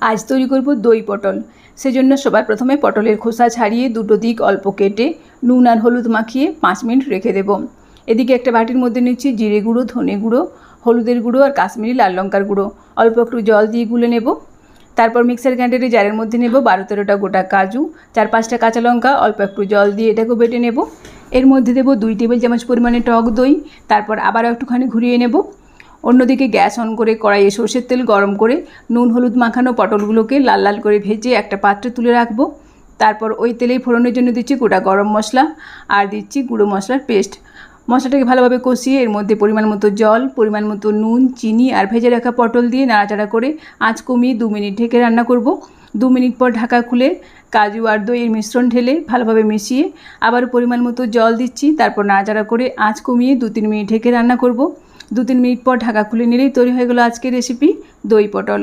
আজ তৈরি করব দই পটল। সেজন্য সবার প্রথমে পটলের খোসা ছাড়িয়ে দুটো দিক অল্প কেটে নুন আর হলুদ মাখিয়ে 5 মিনিট রেখে দেব। এদিকে একটা বাটির মধ্যে নিচ্ছি জিরে গুঁড়ো, ধনে গুঁড়ো, হলুদের গুঁড়ো আর কাশ্মীরি লাল লঙ্কার গুঁড়ো। অল্প একটু জল দিয়ে গুলে নেব। তারপর মিক্সার গ্রাইন্ডারে জারের মধ্যে নেব 12-13টা গোটা কাজু, 4-5টা কাঁচা লঙ্কা, অল্প একটু জল দিয়ে এটাকেও বেটে নেব। এর মধ্যে দেব 2 টেবিল চামচ পরিমাণে টক দই। তারপর আবার একটুখানি ঘুরিয়ে নেব। অন্যদিকে গ্যাস অন করে কড়াইয়ে সরষের তেল গরম করে নুন হলুদ মাখানো পটলগুলোকে লাল লাল করে ভেজে একটা পাত্রে তুলে রাখবো। তারপর ওই তেলেই ফোড়নের জন্য দিচ্ছি গোটা গরম মশলা আর দিচ্ছি গুঁড়ো মশলার পেস্ট। মশলাটাকে ভালোভাবে কষিয়ে এর মধ্যে পরিমাণ মতো জল, পরিমাণ মতো নুন, চিনি আর ভেজে রাখা পটল দিয়ে নাড়াচাড়া করে আঁচ কমিয়ে 2 মিনিট ঢেকে রান্না করব। 2 মিনিট পর ঢাকা খুলে কাজু আর দইয়ের মিশ্রণ ঢেলে ভালোভাবে মিশিয়ে আবার পরিমাণ মতো জল দিচ্ছি। তারপর নাড়াচাড়া করে আঁচ কমিয়ে 2-3 মিনিট ঢেকে রান্না করব। 2-3 মিনিট পর ঢাকা খুলে নিলেই তৈরি হয়ে গেল আজকের রেসিপি দই পটল।